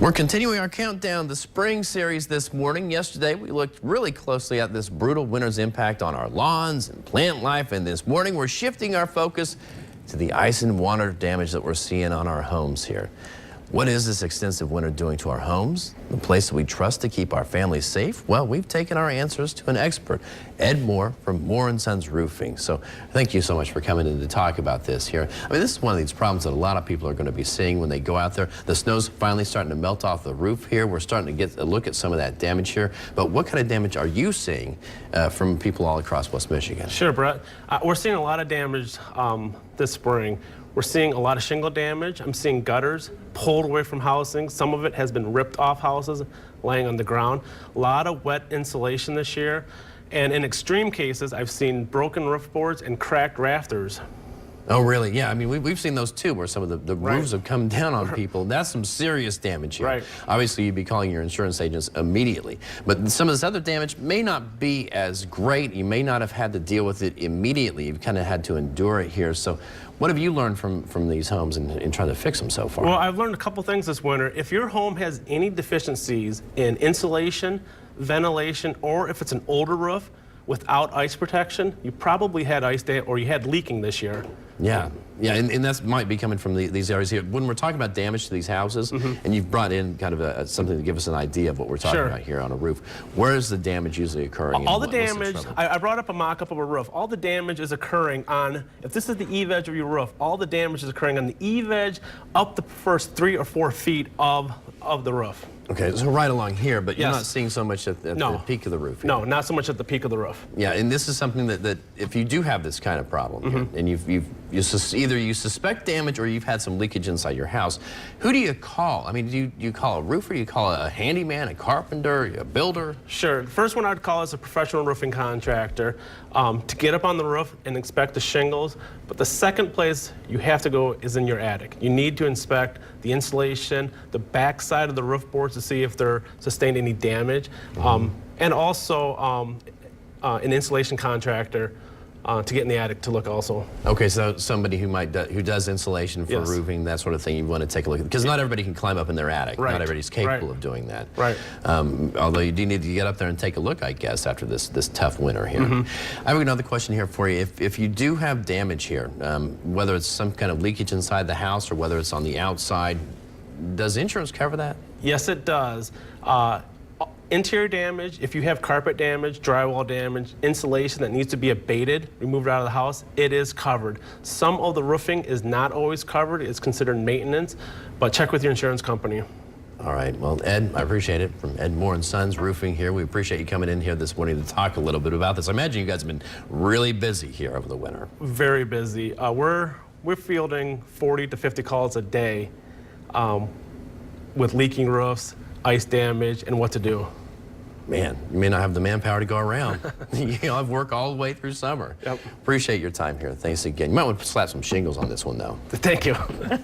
We're continuing our countdown, the spring series this morning. Yesterday, we looked really closely at this brutal winter's impact on our lawns and plant life. And this morning, we're shifting our focus to the ice and water damage that we're seeing on our homes here. What is this extensive winter doing to our homes, the place that we trust to keep our families safe? Well, we've taken our answers to an expert, Ed Moore from Moore & Sons Roofing. So thank you so much for coming in to talk about this here. I mean, this is one of these problems that a lot of people are going to be seeing when they go out there. The snow's finally starting to melt off the roof here. We're starting to get a look at some of that damage here. But what kind of damage are you seeing from people all across West Michigan? Sure, Brett. We're seeing a lot of damage this spring. We're seeing a lot of shingle damage. I'm seeing gutters pulled away from housing. Some of it has been ripped off houses, laying on the ground. A lot of wet insulation this year. And in extreme cases, I've seen broken roof boards and cracked rafters. Oh, really? Yeah, I mean, we've seen those too, where some of the Right. roofs have come down on people. That's some serious damage here. Right. Obviously, you'd be calling your insurance agents immediately. But some of this other damage may not be as great. You may not have had to deal with it immediately. You've kind of had to endure it here. So what have you learned from these homes in trying to fix them so far? Well, I've learned a couple things this winter. If your home has any deficiencies in insulation, ventilation, or if it's an older roof without ice protection, you probably had ice damage or you had leaking this year. Yeah, yeah, and that might be coming from these areas here. When we're talking about damage to these houses, and you've brought in kind of something to give us an idea of what we're talking Sure. about here on a roof, where is the damage usually occurring? All the and what's damage, trouble? I brought up a mock-up of a roof. All the damage is occurring on, if this is the eave-edge of your roof, all the damage is occurring on the eave-edge up the first 3 or 4 feet of the roof. Okay, so right along here, but you're Yes. not seeing so much at the peak of the roof here. No, not so much at the peak of the roof. Yeah, and this is something that if you do have this kind of problem, here, and either you suspect damage or you've had some leakage inside your house, who do you call? I mean, do you call a roofer? Do you call a handyman, a carpenter, a builder? Sure. The first one I'd call is a professional roofing contractor to get up on the roof and inspect the shingles. But the second place you have to go is in your attic. You need to inspect the insulation, the back side of the roof boards to see if they're sustained any damage, and also an insulation contractor to get in the attic to look also. Okay, so somebody who does insulation for Yes. roofing, that sort of thing, you want to take a look at, because not everybody can climb up in their attic. Right. Not everybody's capable Right. of doing that. Right. Although you do need to get up there and take a look, I guess, after this tough winter here. I have another question here for you. If you do have damage here, whether it's some kind of leakage inside the house or whether it's on the outside, does insurance cover that? Yes, it does. Interior damage, if you have carpet damage, drywall damage, insulation that needs to be abated, removed out of the house, it is covered. Some of the roofing is not always covered. It's considered maintenance, but check with your insurance company. All right. Well, Ed, I appreciate it. From Ed Moore & Sons Roofing here. We appreciate you coming in here this morning to talk a little bit about this. I imagine you guys have been really busy here over the winter. Very busy. We're fielding 40 to 50 calls a day with leaking roofs, ice damage, and what to do. Man, you may not have the manpower to go around. You'll have work all the way through summer. Yep. Appreciate your time here. Thanks again. You might want to slap some shingles on this one, though. Thank you.